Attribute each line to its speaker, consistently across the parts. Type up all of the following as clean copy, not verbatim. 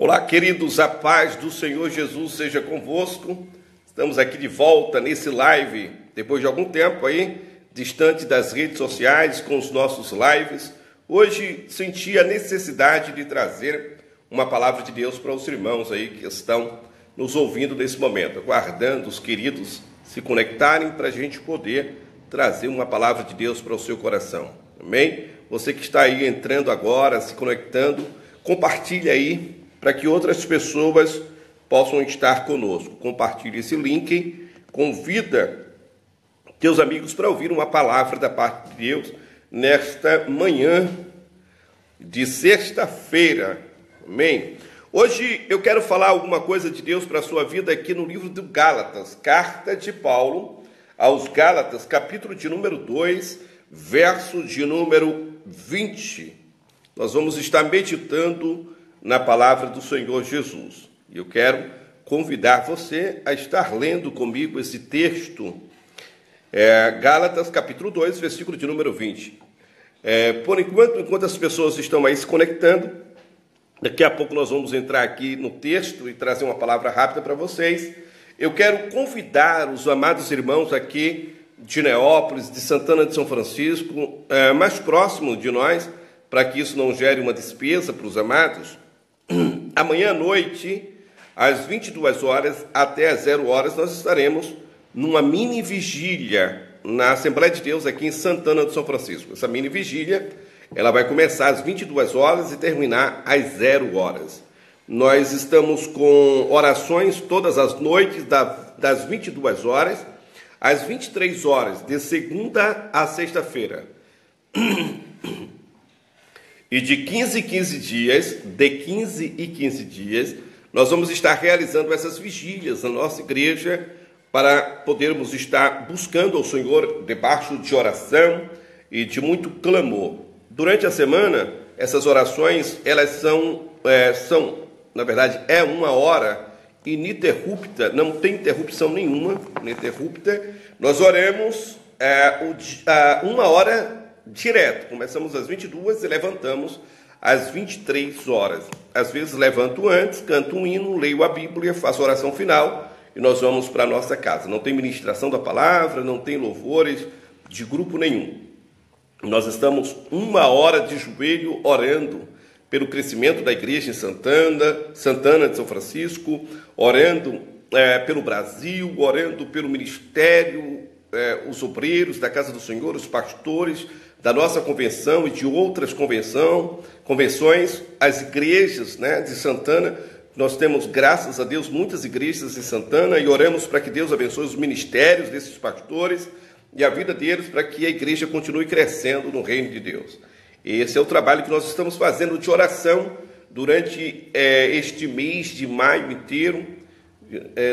Speaker 1: Olá, queridos, a paz do Senhor Jesus seja convosco. Estamos aqui de volta nesse live, depois de algum tempo aí, distante das redes sociais, com os nossos lives. Hoje senti a necessidade de trazer uma palavra de Deus para os irmãos aí que estão nos ouvindo nesse momento, aguardando os queridos se conectarem para a gente poder trazer uma palavra de Deus para o seu coração. Amém? Você que está aí entrando agora, se conectando, compartilhe aí para que outras pessoas possam estar conosco. Compartilhe esse link, convida teus amigos para ouvir uma palavra da parte de Deus nesta manhã de sexta-feira. Amém? Hoje eu quero falar alguma coisa de Deus para a sua vida aqui no livro de Gálatas, carta de Paulo aos Gálatas, capítulo de número 2, verso de número 20. Nós vamos estar meditando na palavra do Senhor Jesus. E eu quero convidar você a estar lendo comigo esse texto, Gálatas, capítulo 2, versículo de número 20. Por enquanto as pessoas estão aí se conectando, daqui a pouco nós vamos entrar aqui no texto e trazer uma palavra rápida para vocês. Eu quero convidar os amados irmãos aqui de Neópolis, de Santana de São Francisco, mais próximo de nós, para que isso não gere uma despesa para os amados. Amanhã à noite, às 22 horas até às 0 horas, nós estaremos numa mini vigília na Assembleia de Deus aqui em Santana de São Francisco. Essa mini vigília, ela vai começar às 22 horas e terminar às 0 horas. Nós estamos com orações todas as noites, das 22 horas às 23 horas, de segunda a sexta-feira. E de 15 em 15 dias, nós vamos estar realizando essas vigílias na nossa igreja para podermos estar buscando ao Senhor debaixo de oração e de muito clamor. Durante a semana, essas orações, elas são na verdade, é 1 hora ininterrupta, não tem interrupção nenhuma, ininterrupta. Nós oramos 1 hora direto, começamos às 22 e levantamos às 23 horas. Às vezes levanto antes, canto um hino, leio a Bíblia, faço a oração final e nós vamos para a nossa casa. Não tem ministração da palavra, não tem louvores de grupo nenhum. Nós estamos 1 hora de joelho orando pelo crescimento da igreja em Santana de São Francisco, orando pelo Brasil, orando pelo ministério, os obreiros da Casa do Senhor, os pastores da nossa convenção e de outras convenções, as igrejas, de Santana. Nós temos, graças a Deus, muitas igrejas em Santana e oramos para que Deus abençoe os ministérios desses pastores e a vida deles para que a igreja continue crescendo no reino de Deus. Esse é o trabalho que nós estamos fazendo de oração durante este mês de maio inteiro.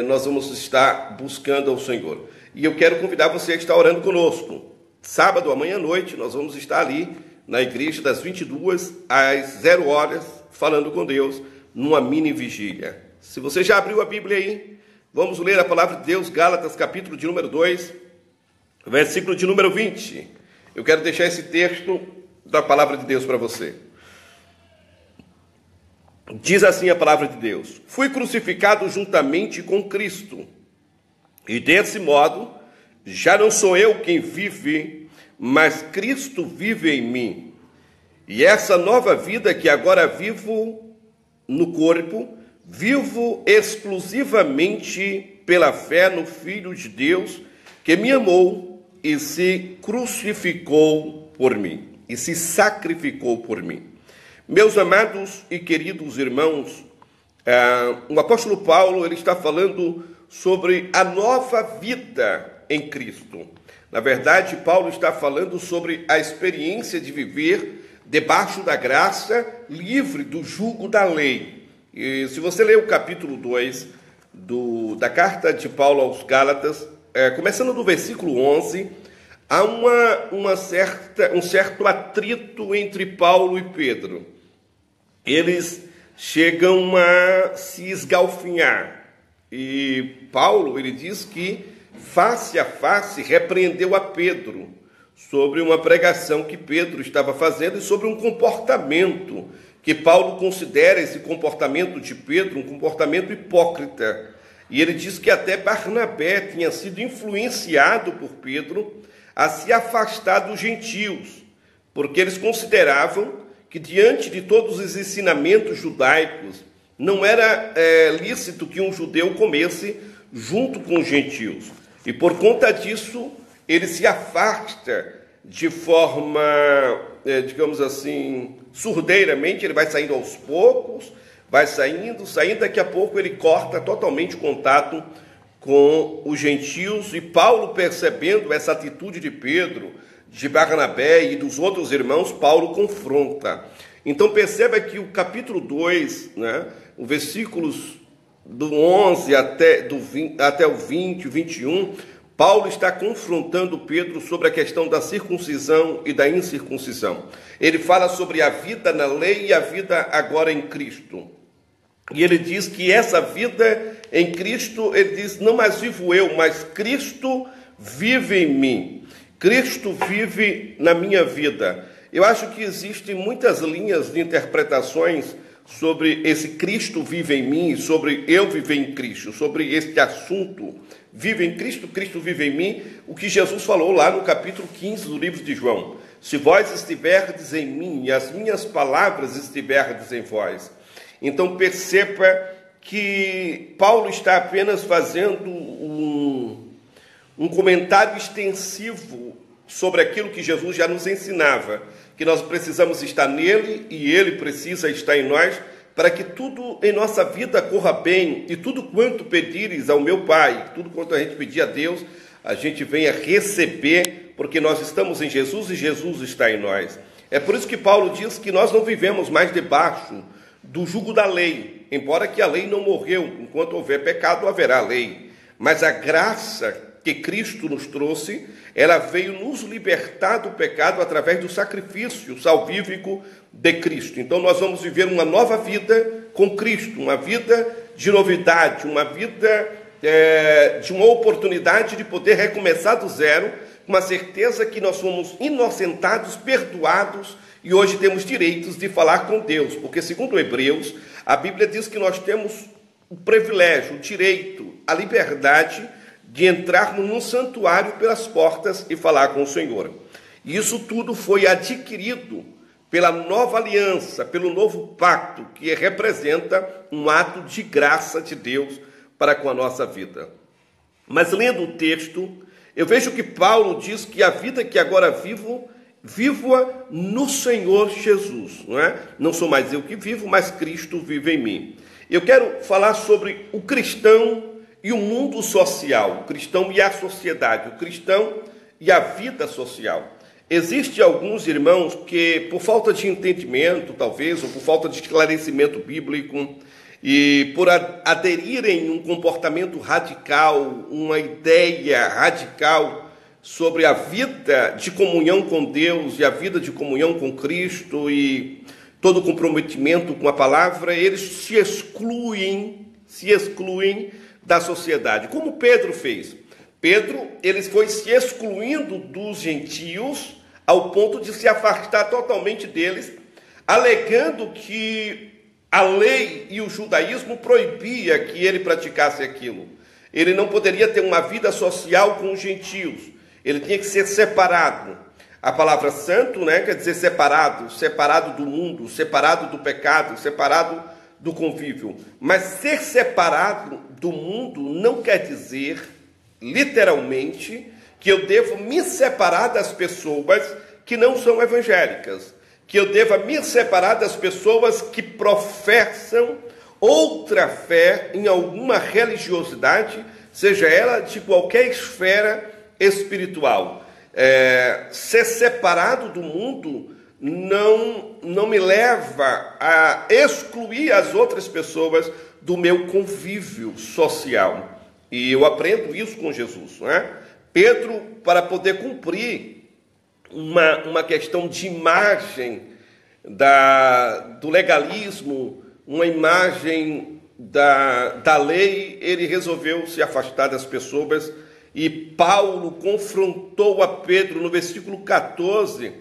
Speaker 1: Nós vamos estar buscando ao Senhor. E eu quero convidar você a estar orando conosco. Sábado, amanhã à noite, nós vamos estar ali na igreja das 22 às 0 horas, falando com Deus, numa mini vigília. Se você já abriu a Bíblia aí, vamos ler a palavra de Deus, Gálatas, capítulo de número 2, versículo de número 20. Eu quero deixar esse texto da palavra de Deus para você. Diz assim a palavra de Deus: fui crucificado juntamente com Cristo, e desse modo, já não sou eu quem vive, mas Cristo vive em mim. E essa nova vida que agora vivo no corpo, vivo exclusivamente pela fé no Filho de Deus, que me amou e se crucificou por mim. E se sacrificou por mim. Meus amados e queridos irmãos, o apóstolo Paulo ele está falando sobre a nova vida em Cristo. Na verdade, Paulo está falando sobre a experiência de viver debaixo da graça, livre do jugo da lei. E se você ler o capítulo 2 da carta de Paulo aos Gálatas, começando do versículo 11, há um certo atrito entre Paulo e Pedro. Eles chegam a se esgalfinhar. E Paulo, ele diz que, face a face, repreendeu a Pedro sobre uma pregação que Pedro estava fazendo e sobre um comportamento que Paulo considera esse comportamento de Pedro um comportamento hipócrita. E ele diz que até Barnabé tinha sido influenciado por Pedro a se afastar dos gentios, porque eles consideravam que diante de todos os ensinamentos judaicos, não era lícito que um judeu comesse junto com os gentios. E por conta disso, ele se afasta de forma, digamos assim, surdeiramente, ele vai saindo aos poucos, vai saindo, daqui a pouco ele corta totalmente o contato com os gentios, e Paulo, percebendo essa atitude de Pedro, de Barnabé e dos outros irmãos, Paulo confronta. Então perceba que o capítulo 2, né, os versículos do 11 até o 20, 21, Paulo está confrontando Pedro sobre a questão da circuncisão e da incircuncisão. Ele fala sobre a vida na lei e a vida agora em Cristo. E ele diz que essa vida em Cristo, ele diz, não mais vivo eu, mas Cristo vive em mim. Cristo vive na minha vida. Eu acho que existem muitas linhas de interpretações sobre esse Cristo vive em mim, sobre eu viver em Cristo, sobre este assunto, vive em Cristo, Cristo vive em mim, o que Jesus falou lá no capítulo 15 do livro de João. Se vós estiverdes em mim e as minhas palavras estiverdes em vós. Então perceba que Paulo está apenas fazendo um comentário extensivo sobre aquilo que Jesus já nos ensinava, que nós precisamos estar nele e ele precisa estar em nós, para que tudo em nossa vida corra bem, e tudo quanto pedires ao meu Pai, tudo quanto a gente pedir a Deus, a gente venha receber, porque nós estamos em Jesus e Jesus está em nós. É por isso que Paulo diz que nós não vivemos mais debaixo do jugo da lei, embora que a lei não morreu, enquanto houver pecado haverá lei, mas a graça que Cristo nos trouxe, ela veio nos libertar do pecado através do sacrifício salvífico de Cristo. Então nós vamos viver uma nova vida com Cristo, uma vida de novidade, uma vida de uma oportunidade de poder recomeçar do zero, com a certeza que nós fomos inocentados, perdoados, e hoje temos direitos de falar com Deus, porque segundo Hebreus, a Bíblia diz que nós temos o privilégio, o direito, a liberdade de entrarmos num santuário pelas portas e falar com o Senhor. E isso tudo foi adquirido pela nova aliança, pelo novo pacto, que representa um ato de graça de Deus para com a nossa vida. Mas lendo o texto, eu vejo que Paulo diz que a vida que agora vivo-a no Senhor Jesus, não é? Não sou mais eu que vivo, mas Cristo vive em mim. Eu quero falar sobre o cristão e o mundo social, o cristão e a sociedade, o cristão e a vida social. Existem alguns irmãos que, por falta de entendimento, talvez, ou por falta de esclarecimento bíblico, e por aderirem a um comportamento radical, uma ideia radical sobre a vida de comunhão com Deus e a vida de comunhão com Cristo e todo comprometimento com a palavra, eles se excluem da sociedade, como Pedro fez. Pedro, ele foi se excluindo dos gentios ao ponto de se afastar totalmente deles, alegando que a lei e o judaísmo proibia que ele praticasse aquilo. Ele não poderia ter uma vida social com os gentios, ele tinha que ser separado. A palavra santo, né, quer dizer separado do mundo, separado do pecado, separado do convívio. Mas ser separado do mundo não quer dizer, literalmente, que eu devo me separar das pessoas que não são evangélicas, que eu deva me separar das pessoas que professam outra fé em alguma religiosidade, seja ela de qualquer esfera espiritual. Ser separado do mundo não me leva a excluir as outras pessoas do meu convívio social. E eu aprendo isso com Jesus, não é? Pedro, para poder cumprir uma questão de imagem do legalismo, uma imagem da lei, ele resolveu se afastar das pessoas. E Paulo confrontou a Pedro no versículo 14,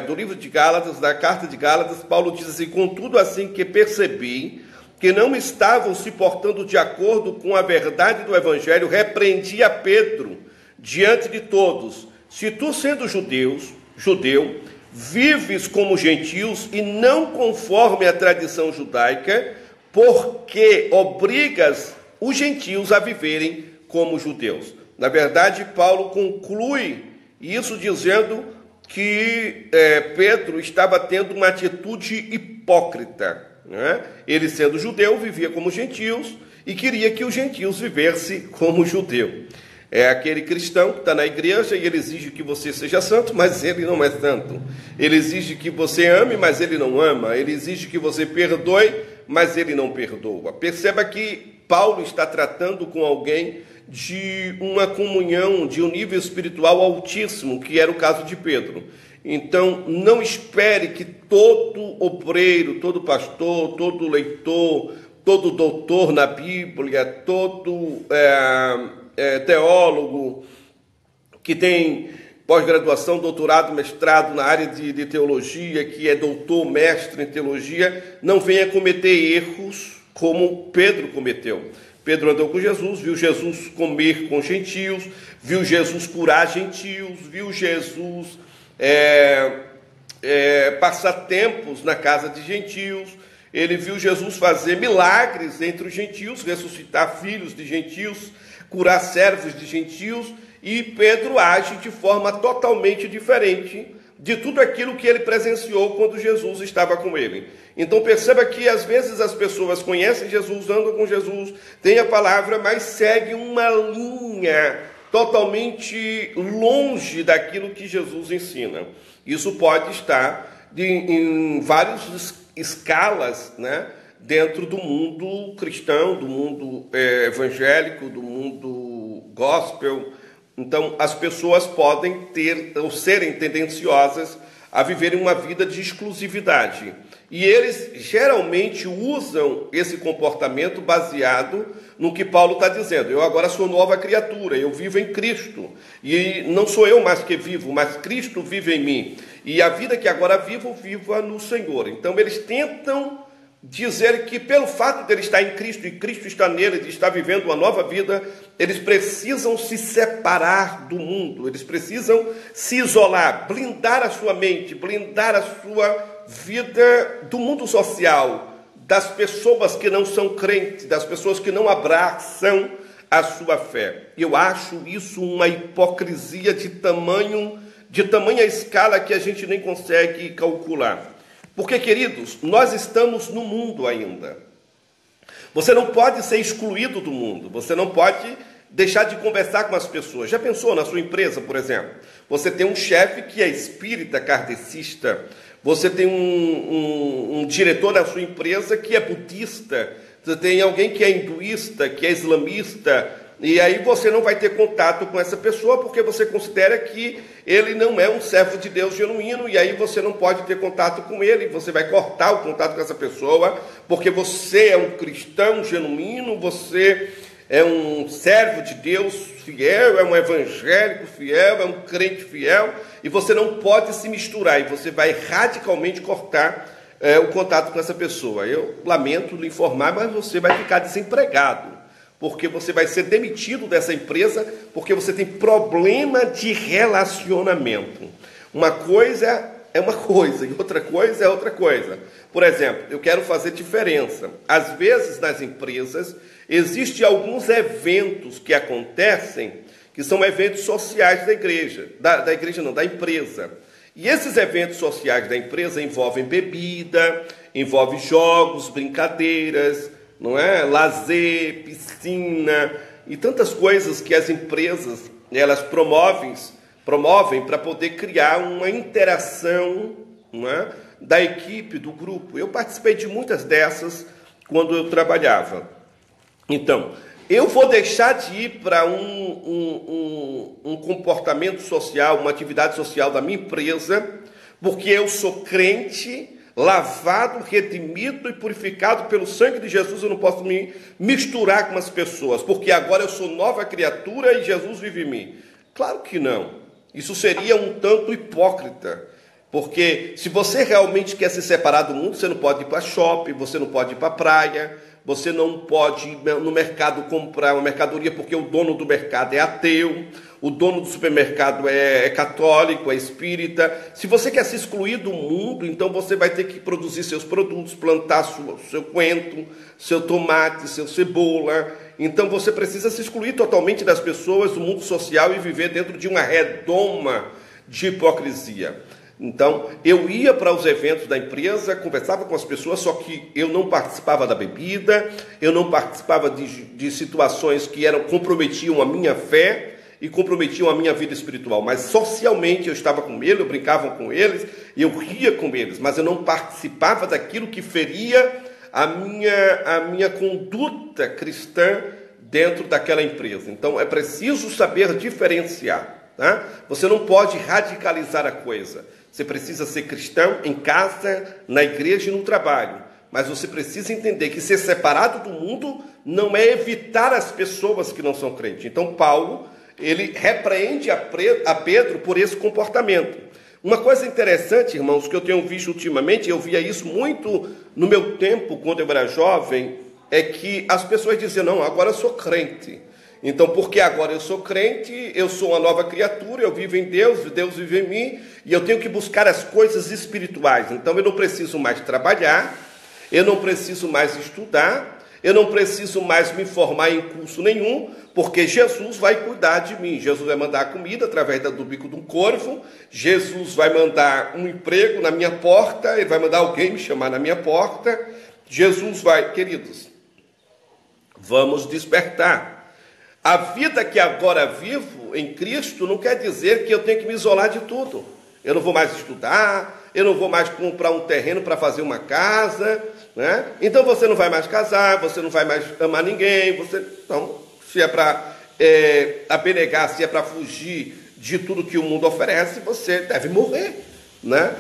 Speaker 1: do livro de Gálatas, da carta de Gálatas, Paulo diz assim: contudo, assim que percebi que não estavam se portando de acordo com a verdade do Evangelho, repreendi a Pedro diante de todos: se tu, sendo judeu, vives como gentios e não conforme a tradição judaica, porque obrigas os gentios a viverem como judeus. Na verdade, Paulo conclui isso dizendo que Pedro estava tendo uma atitude hipócrita, né? Ele, sendo judeu, vivia como gentios e queria que os gentios vivessem como judeu. É aquele cristão que está na igreja e ele exige que você seja santo, mas ele não é santo. Ele exige que você ame, mas ele não ama. Ele exige que você perdoe, mas ele não perdoa. Perceba que Paulo está tratando com alguém de uma comunhão, de um nível espiritual altíssimo, que era o caso de Pedro. Então, não espere que todo obreiro, todo pastor, todo leitor, todo doutor na Bíblia, todo teólogo que tem pós-graduação, doutorado, mestrado na área de teologia, que é doutor, mestre em teologia, não venha cometer erros como Pedro cometeu. Pedro andou com Jesus, viu Jesus comer com gentios, viu Jesus curar gentios, viu Jesus passar tempos na casa de gentios, ele viu Jesus fazer milagres entre os gentios, ressuscitar filhos de gentios, curar servos de gentios, e Pedro age de forma totalmente diferente de tudo aquilo que ele presenciou quando Jesus estava com ele. Então perceba que às vezes as pessoas conhecem Jesus, andam com Jesus, têm a palavra, mas seguem uma linha totalmente longe daquilo que Jesus ensina. Isso pode estar em várias escalas, né, dentro do mundo cristão, do mundo evangélico, do mundo gospel. Então, as pessoas podem ter ou serem tendenciosas a viverem uma vida de exclusividade. E eles geralmente usam esse comportamento baseado no que Paulo está dizendo. Eu agora sou nova criatura, eu vivo em Cristo. E não sou eu mais que vivo, mas Cristo vive em mim. E a vida que agora vivo, viva no Senhor. Então, eles tentam dizer que pelo fato de ele estar em Cristo e Cristo está nele, de estar vivendo uma nova vida, eles precisam se separar do mundo, eles precisam se isolar, blindar a sua mente, blindar a sua vida do mundo social, das pessoas que não são crentes, das pessoas que não abraçam a sua fé. Eu acho isso uma hipocrisia de tamanha escala que a gente nem consegue calcular. Porque, queridos, nós estamos no mundo ainda. Você não pode ser excluído do mundo, você não pode deixar de conversar com as pessoas. Já pensou na sua empresa, por exemplo? Você tem um chefe que é espírita, kardecista, você tem um diretor da sua empresa que é budista, você tem alguém que é hinduísta, que é islamista, e aí você não vai ter contato com essa pessoa porque você considera que ele não é um servo de Deus genuíno, e aí você não pode ter contato com ele, você vai cortar o contato com essa pessoa, porque você é um cristão genuíno, você é um servo de Deus fiel, é um evangélico fiel, é um crente fiel, e você não pode se misturar, e você vai radicalmente cortar o contato com essa pessoa. Eu lamento lhe informar, mas você vai ficar desempregado, porque você vai ser demitido dessa empresa, porque você tem problema de relacionamento. Uma coisa é uma coisa, e outra coisa é outra coisa. Por exemplo, eu quero fazer diferença. Às vezes, nas empresas, existem alguns eventos que acontecem, que são eventos sociais da igreja, da empresa. E esses eventos sociais da empresa envolvem bebida, envolvem jogos, brincadeiras, não é? Lazer, piscina e tantas coisas que as empresas elas promovem para poder criar uma interação, não é? Da equipe, do grupo. Eu participei de muitas dessas quando eu trabalhava. Então, eu vou deixar de ir para um comportamento social, uma atividade social da minha empresa, porque eu sou crente, lavado, redimido e purificado pelo sangue de Jesus. Eu não posso me misturar com as pessoas, porque agora eu sou nova criatura e Jesus vive em mim. Claro que não. Isso seria um tanto hipócrita. Porque se você realmente quer se separar do mundo, você não pode ir para shopping, você não pode ir para a praia, você não pode ir no mercado comprar uma mercadoria porque o dono do mercado é ateu, o dono do supermercado é católico, é espírita. Se você quer se excluir do mundo, então você vai ter que produzir seus produtos, plantar seu coentro, seu tomate, seu cebola. Então você precisa se excluir totalmente das pessoas, do mundo social e viver dentro de uma redoma de hipocrisia. Então, eu ia para os eventos da empresa, conversava com as pessoas, só que eu não participava da bebida, eu não participava de situações que comprometiam a minha fé e comprometiam a minha vida espiritual. Mas socialmente eu estava com eles, eu brincava com eles, eu ria com eles, mas eu não participava daquilo que feria a minha conduta cristã dentro daquela empresa. Então, é preciso saber diferenciar. Tá? Você não pode radicalizar a coisa. Você precisa ser cristão em casa, na igreja e no trabalho. Mas você precisa entender que ser separado do mundo não é evitar as pessoas que não são crentes. Então Paulo, ele repreende a Pedro por esse comportamento. Uma coisa interessante, irmãos, que eu tenho visto ultimamente, eu via isso muito no meu tempo, quando eu era jovem, é que as pessoas diziam, não, agora eu sou crente. Então, porque agora eu sou crente, eu sou uma nova criatura, eu vivo em Deus, Deus vive em mim, e eu tenho que buscar as coisas espirituais. Então, eu não preciso mais trabalhar, eu não preciso mais estudar, eu não preciso mais me formar em curso nenhum, porque Jesus vai cuidar de mim. Jesus vai mandar comida através do bico de um corvo, Jesus vai mandar um emprego na minha porta, ele vai mandar alguém me chamar na minha porta, Jesus vai... Queridos, vamos despertar. A vida que agora vivo em Cristo não quer dizer que eu tenho que me isolar de tudo. Eu não vou mais estudar, eu não vou mais comprar um terreno para fazer uma casa, né? Então você não vai mais casar, você não vai mais amar ninguém, então, se é para abnegar, se é para fugir de tudo que o mundo oferece, você deve morrer, né?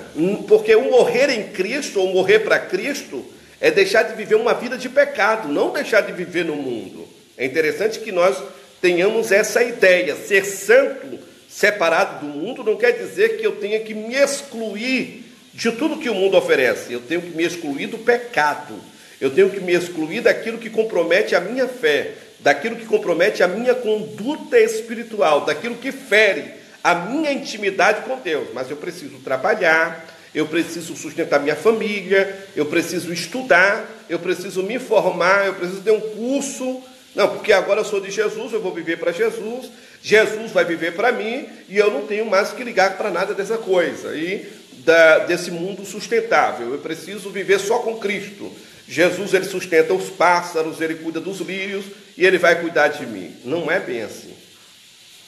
Speaker 1: Porque o morrer em Cristo, ou morrer para Cristo, é deixar de viver uma vida de pecado, não deixar de viver no mundo. É interessante que nós tenhamos essa ideia. Ser santo, separado do mundo, não quer dizer que eu tenha que me excluir de tudo que o mundo oferece. Eu tenho que me excluir do pecado. Eu tenho que me excluir daquilo que compromete a minha fé, daquilo que compromete a minha conduta espiritual, daquilo que fere a minha intimidade com Deus. Mas eu preciso trabalhar, eu preciso sustentar minha família, eu preciso estudar, eu preciso me formar, eu preciso ter um curso. Não, porque agora eu sou de Jesus, eu vou viver para Jesus, Jesus vai viver para mim, e eu não tenho mais que ligar para nada dessa coisa, desse mundo sustentável. Eu preciso viver só com Cristo. Jesus, ele sustenta os pássaros, ele cuida dos lírios, e ele vai cuidar de mim. Não é bem assim.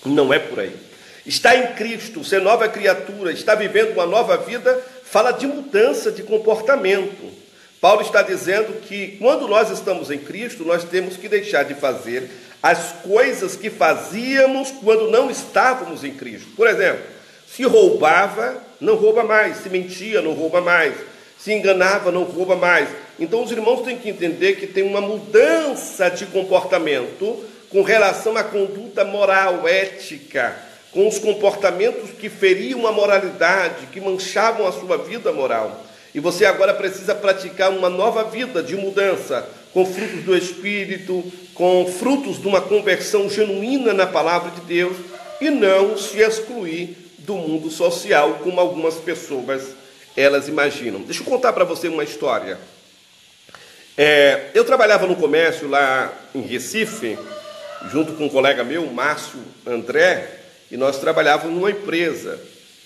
Speaker 1: Não é por aí. Estar em Cristo, ser nova criatura, estar vivendo uma nova vida, fala de mudança de comportamento. Paulo está dizendo que quando nós estamos em Cristo, nós temos que deixar de fazer as coisas que fazíamos quando não estávamos em Cristo. Por exemplo, se roubava, não rouba mais. Se mentia, não rouba mais. Se enganava, não rouba mais. Então os irmãos têm que entender que tem uma mudança de comportamento com relação à conduta moral, ética, com os comportamentos que feriam a moralidade, que manchavam a sua vida moral. E você agora precisa praticar uma nova vida de mudança, com frutos do Espírito, com frutos de uma conversão genuína na palavra de Deus, e não se excluir do mundo social, como algumas pessoas elas imaginam. Deixa eu contar para você uma história. Eu trabalhava no comércio lá em Recife, junto com um colega meu, Márcio André, e nós trabalhávamos numa empresa.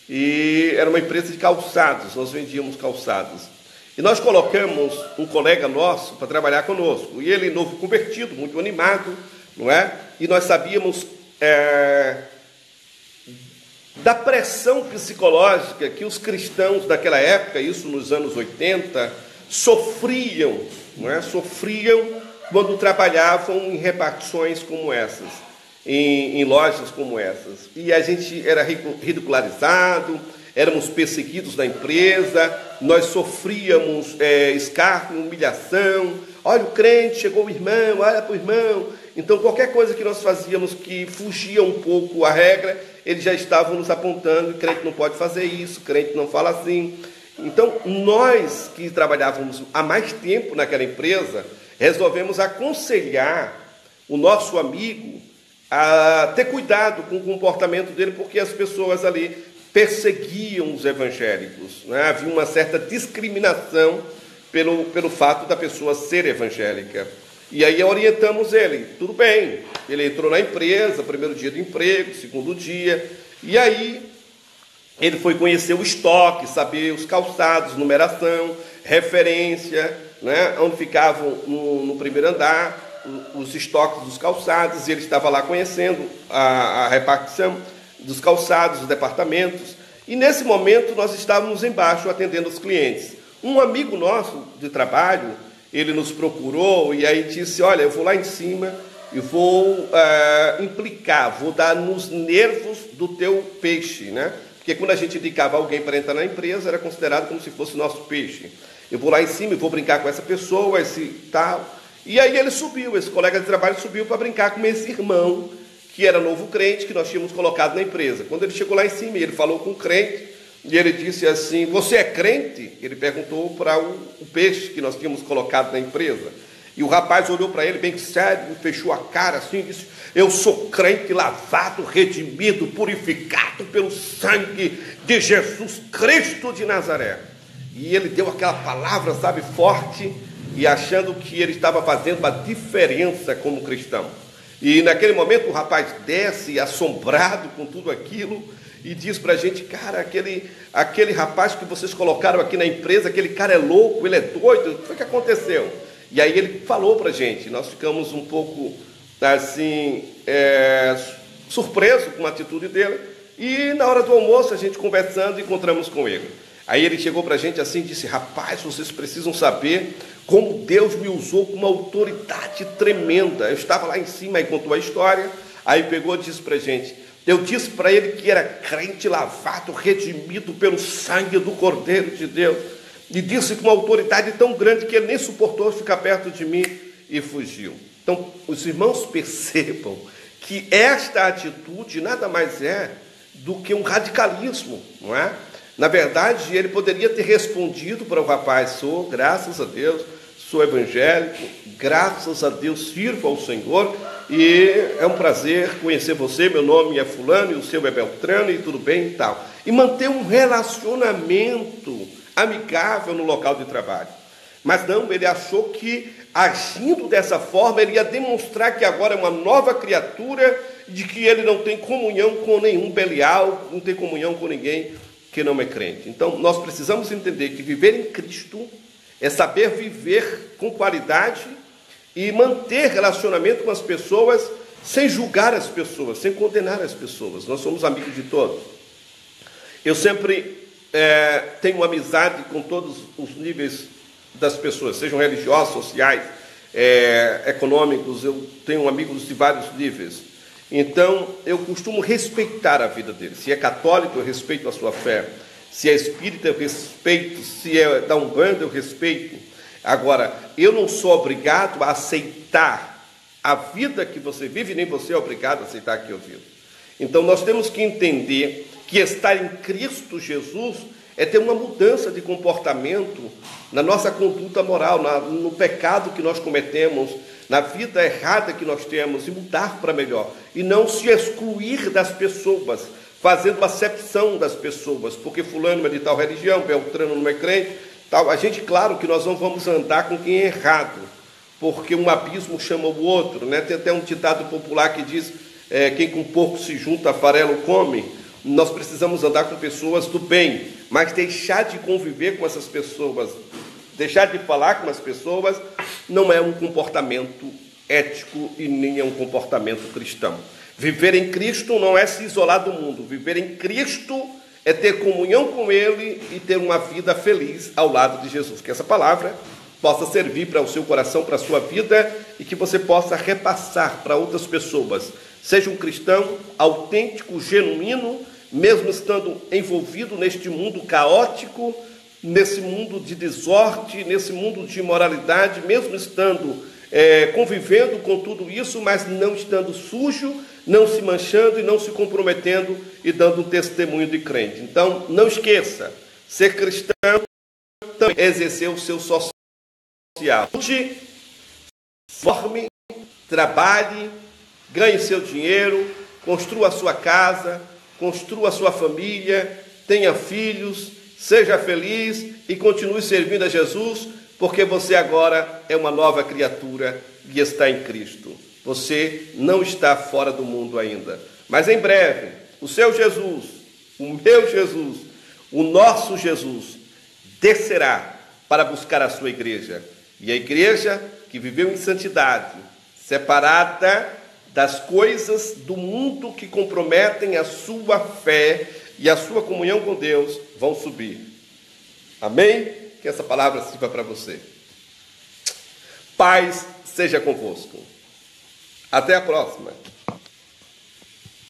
Speaker 1: E era uma empresa de calçados, nós vendíamos calçados. E nós colocamos um colega nosso para trabalhar conosco. E ele, novo convertido, muito animado, não é? E nós sabíamos da pressão psicológica que os cristãos daquela época, isso nos anos 80, sofriam, não é? Sofriam quando trabalhavam em repartições como essas. Em lojas como essas. E a gente era ridicularizado, éramos perseguidos na empresa, nós sofríamos escárnio, humilhação. Olha o crente, chegou o irmão, olha para o irmão. Então qualquer coisa que nós fazíamos que fugia um pouco à regra, eles já estavam nos apontando, crente não pode fazer isso, crente não fala assim. Então, nós que trabalhávamos há mais tempo naquela empresa, resolvemos aconselhar o nosso amigo a ter cuidado com o comportamento dele, porque as pessoas ali perseguiam os evangélicos, né? Havia uma certa discriminação pelo fato da pessoa ser evangélica. E aí orientamos ele, tudo bem, ele entrou na empresa, primeiro dia do emprego, segundo dia, e aí ele foi conhecer o estoque, saber os calçados, numeração, referência, né, onde ficavam no primeiro andar os estoques dos calçados, e ele estava lá conhecendo a repartição dos calçados, os departamentos, e nesse momento nós estávamos embaixo atendendo os clientes. Um amigo nosso de trabalho, ele nos procurou e aí disse, olha, eu vou lá em cima e vou implicar, vou dar nos nervos do teu peixe, né? Porque quando a gente indicava alguém para entrar na empresa, era considerado como se fosse nosso peixe. Eu vou lá em cima e vou brincar com essa pessoa, esse tal. E aí ele subiu, esse colega de trabalho subiu para brincar com esse irmão, que era novo crente, que nós tínhamos colocado na empresa. Quando ele chegou lá em cima, ele falou com o crente, e ele disse assim, você é crente? Ele perguntou para o peixe que nós tínhamos colocado na empresa. E o rapaz olhou para ele bem sério, fechou a cara assim e disse, eu sou crente, lavado, redimido, purificado pelo sangue de Jesus Cristo de Nazaré. E ele deu aquela palavra, sabe, forte, e achando que ele estava fazendo uma diferença como cristão. E naquele momento o rapaz desce, assombrado com tudo aquilo, e diz para a gente, cara, aquele rapaz que vocês colocaram aqui na empresa, aquele cara é louco, ele é doido, o que foi que aconteceu? E aí ele falou para a gente, nós ficamos um pouco, assim, surpresos com a atitude dele, e na hora do almoço, a gente conversando, encontramos com ele. Aí ele chegou para a gente assim e disse, rapaz, vocês precisam saber como Deus me usou com uma autoridade tremenda. Eu estava lá em cima e contou a história, aí pegou e disse para a gente, eu disse para ele que era crente, lavado, redimido pelo sangue do Cordeiro de Deus. E disse com uma autoridade tão grande que ele nem suportou ficar perto de mim e fugiu. Então, os irmãos percebam que esta atitude nada mais é do que um radicalismo, não é? Na verdade, ele poderia ter respondido para o rapaz, sou, graças a Deus, sou evangélico, graças a Deus sirvo ao Senhor, e é um prazer conhecer você, meu nome é fulano, e o seu é Beltrano, e tudo bem e tal. E manter um relacionamento amigável no local de trabalho. Mas não, ele achou que, agindo dessa forma, ele ia demonstrar que agora é uma nova criatura, de que ele não tem comunhão com nenhum Belial, não tem comunhão com ninguém que não é crente. Então, nós precisamos entender que viver em Cristo é saber viver com qualidade e manter relacionamento com as pessoas sem julgar as pessoas, sem condenar as pessoas. Nós somos amigos de todos. Eu sempre tenho amizade com todos os níveis das pessoas, sejam religiosos, sociais, econômicos. Eu tenho amigos de vários níveis. Então, eu costumo respeitar a vida dele. Se é católico, eu respeito a sua fé. Se é espírita, eu respeito. Se é da Umbanda, eu respeito. Agora, eu não sou obrigado a aceitar a vida que você vive, nem você é obrigado a aceitar a que eu vivo. Então, nós temos que entender que estar em Cristo Jesus é ter uma mudança de comportamento na nossa conduta moral, no pecado que nós cometemos, na vida errada que nós temos, e mudar para melhor. E não se excluir das pessoas, fazendo acepção das pessoas, porque fulano é de tal religião, Beltrano não é crente, tal. A gente, claro que nós não vamos andar com quem é errado, porque um abismo chama o outro, né? Tem até um ditado popular que diz, quem com porco se junta, farelo come. Nós precisamos andar com pessoas do bem, mas deixar de conviver com essas pessoas, deixar de falar com as pessoas, não é um comportamento ético e nem é um comportamento cristão. Viver em Cristo não é se isolar do mundo. Viver em Cristo é ter comunhão com Ele e ter uma vida feliz ao lado de Jesus. Que essa palavra possa servir para o seu coração, para a sua vida, e que você possa repassar para outras pessoas. Seja um cristão autêntico, genuíno, mesmo estando envolvido neste mundo caótico, nesse mundo de desordem, nesse mundo de imoralidade, mesmo estando convivendo com tudo isso, mas não estando sujo, não se manchando e não se comprometendo e dando um testemunho de crente. Então, não esqueça, ser cristão também é exercer o seu social. Forme, trabalhe, ganhe seu dinheiro, construa a sua casa, construa a sua família, tenha filhos, seja feliz e continue servindo a Jesus, porque você agora é uma nova criatura e está em Cristo. Você não está fora do mundo ainda. Mas em breve, o seu Jesus, o meu Jesus, o nosso Jesus, descerá para buscar a sua igreja. E a igreja que viveu em santidade, separada das coisas do mundo que comprometem a sua fé e a sua comunhão com Deus, vão subir. Amém? Que essa palavra sirva para você. Paz seja convosco. Até a próxima.